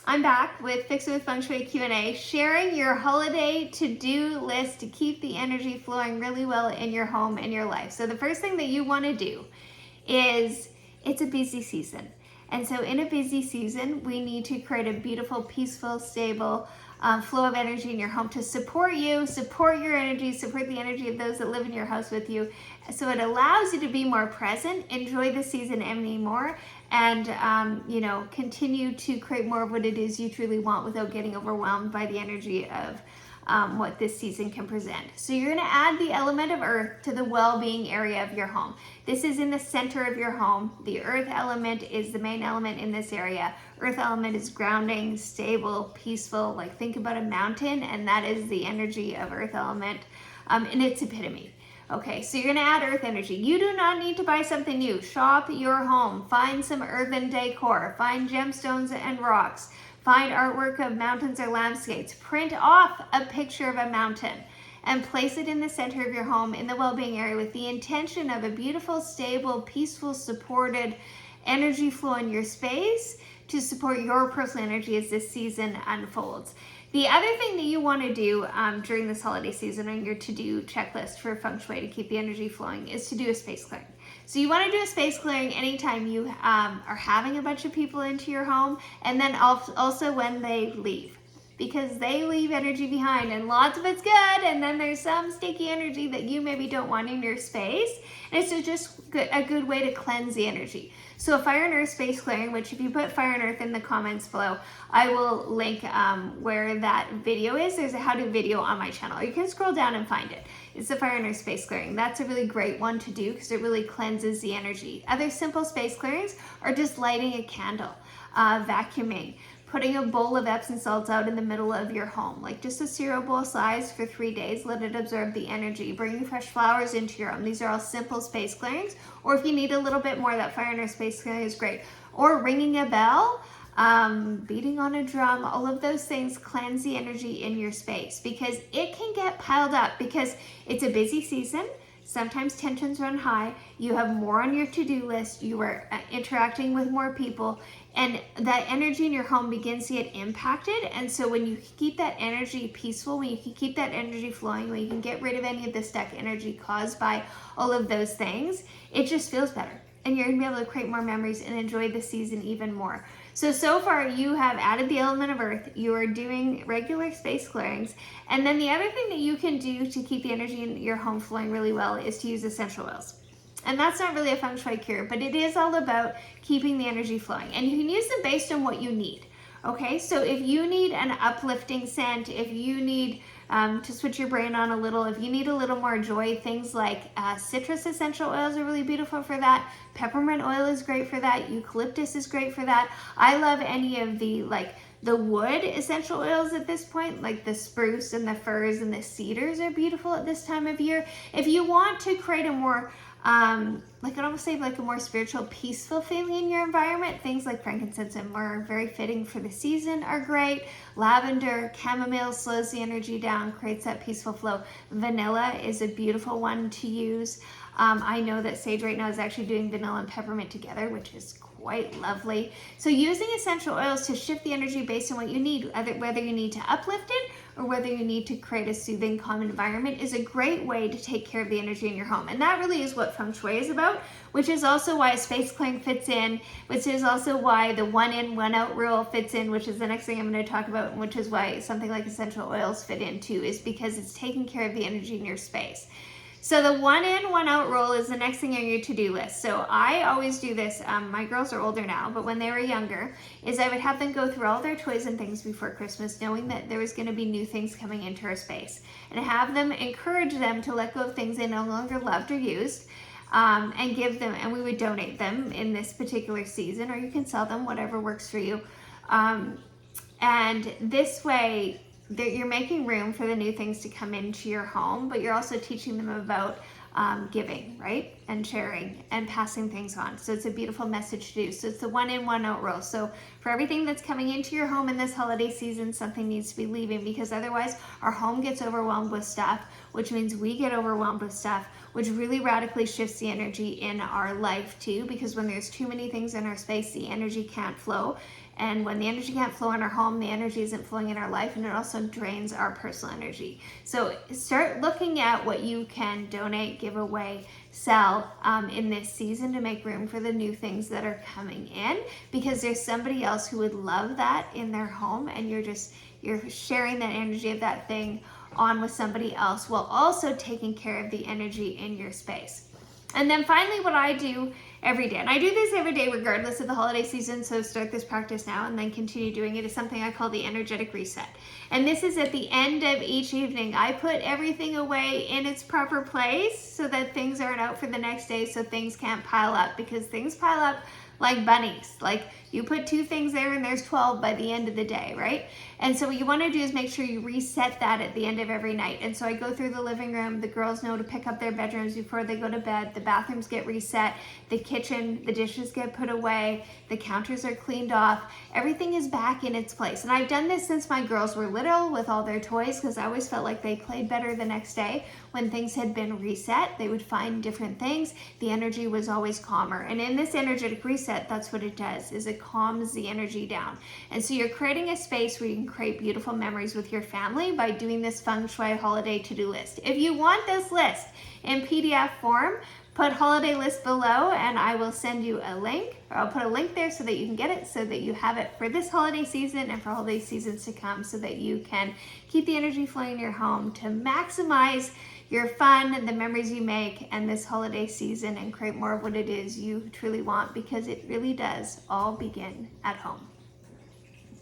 I'm back with Fix It with Feng Shui Q&A, sharing your holiday to-do list to keep the energy flowing really well in your home and your life. So the first thing that you want to do is, it's a busy season. And so in a busy season, we need to create a beautiful, peaceful, stable flow of energy in your home to support you, support your energy, support the energy of those that live in your house with you. So it allows you to be more present, enjoy the season anymore, and continue to create more of what it is you truly want without getting overwhelmed by the energy of what this season can present. So you're going to add the element of earth to the well-being area of your home. This is in the center of your home. The earth element is the main element in this area. Earth element is grounding, stable, peaceful. Like, think about a mountain, and that is the energy of earth element in its epitome. Okay, so you're gonna add earth energy. You do not need to buy something new. Shop your home, find some earthen decor, find gemstones and rocks, find artwork of mountains or landscapes, print off a picture of a mountain and place it in the center of your home in the well-being area with the intention of a beautiful, stable, peaceful, supported energy flow in your space to support your personal energy as this season unfolds. The other thing that you want to do during this holiday season on your to-do checklist for Feng Shui to keep the energy flowing is to do a space clearing. So you want to do a space clearing anytime you are having a bunch of people into your home, and then also when they leave, because they leave energy behind, and lots of it's good, and then there's some sticky energy that you maybe don't want in your space, and it's just a good way to cleanse the energy. So a fire and earth space clearing, which if you put fire and earth in the comments below, I will link where that video is. There's a how-to video on my channel. You can scroll down and find it. It's the fire and earth space clearing. That's a really great one to do because it really cleanses the energy. Other simple space clearings are just lighting a candle, vacuuming, putting a bowl of Epsom salts out in the middle of your home, like just a cereal bowl size for 3 days. Let it absorb the energy. Bringing fresh flowers into your home. These are all simple space clearings. Or if you need a little bit more, that fire and earth space clearing is great. Or ringing a bell, beating on a drum. All of those things cleanse the energy in your space because it can get piled up because it's a busy season. Sometimes tensions run high, you have more on your to-do list, you are interacting with more people, and that energy in your home begins to get impacted. And so when you keep that energy peaceful, when you can keep that energy flowing, when you can get rid of any of the stuck energy caused by all of those things, it just feels better. And you're gonna be able to create more memories and enjoy the season even more. So far you have added the element of earth, you are doing regular space clearings, and then the other thing that you can do to keep the energy in your home flowing really well is to use essential oils. And that's not really a Feng Shui cure, but it is all about keeping the energy flowing. And you can use them based on what you need. Okay, so if you need an uplifting scent, if you need to switch your brain on a little, if you need a little more joy, things like citrus essential oils are really beautiful for that. Peppermint oil is great for that. Eucalyptus is great for that. I love any of the wood essential oils at this point, like the spruce and the firs and the cedars are beautiful at this time of year. If you want to create a more I'd almost say like a more spiritual, peaceful feeling in your environment, things like frankincense and myrrh, very fitting for the season, are great. Lavender, chamomile slows the energy down, creates that peaceful flow. Vanilla is a beautiful one to use. I know that Sage right now is actually doing vanilla and peppermint together, which is quite lovely. So using essential oils to shift the energy based on what you need, whether you need to uplift it or whether you need to create a soothing, calm environment, is a great way to take care of the energy in your home. And that really is what Feng Shui is about, which is also why space clearing fits in, which is also why the 1 in, 1 out rule fits in, which is the next thing I'm going to talk about, which is why something like essential oils fit in too, is because it's taking care of the energy in your space. So the 1 in, 1 out rule is the next thing on your to-do list. So I always do this, my girls are older now, but when they were younger, is I would have them go through all their toys and things before Christmas, knowing that there was going to be new things coming into our space. And have them, encourage them to let go of things they no longer loved or used, and give them, and we would donate them in this particular season, or you can sell them, whatever works for you. And this way, you're making room for the new things to come into your home, but you're also teaching them about giving, right? And sharing and passing things on. So it's a beautiful message to do. So it's the 1 in, 1 out rule. So for everything that's coming into your home in this holiday season, something needs to be leaving, because otherwise our home gets overwhelmed with stuff, which means we get overwhelmed with stuff, which really radically shifts the energy in our life too, because when there's too many things in our space, the energy can't flow. And when the energy can't flow in our home, the energy isn't flowing in our life, and it also drains our personal energy. So start looking at what you can donate, give away, sell in this season to make room for the new things that are coming in, because there's somebody else who would love that in their home, and you're sharing that energy of that thing on with somebody else while also taking care of the energy in your space. And then finally, what I do every day, and I do this every day regardless of the holiday season, so start this practice now and then continue doing it, is something I call the energetic reset. And this is at the end of each evening. I put everything away in its proper place so that things aren't out for the next day, so things can't pile up, because things pile up like bunnies. Like, you put 2 things there and there's 12 by the end of the day, right? And so what you want to do is make sure you reset that at the end of every night. And so I go through the living room, the girls know to pick up their bedrooms before they go to bed, the bathrooms get reset, the kitchen, the dishes get put away, the counters are cleaned off, everything is back in its place. And I've done this since my girls were little with all their toys, because I always felt like they played better the next day when things had been reset. They would find different things. The energy was always calmer. And in this energetic reset, that's what it does, is it calms the energy down. And so you're creating a space where you can create beautiful memories with your family by doing this Feng Shui holiday to-do list. If you want this list in PDF form, put holiday list below and I will send you a link, or I'll put a link there so that you can get it, so that you have it for this holiday season and for holiday seasons to come, so that you can keep the energy flowing in your home to maximize your fun, the memories you make, and this holiday season, and create more of what it is you truly want, because it really does all begin at home.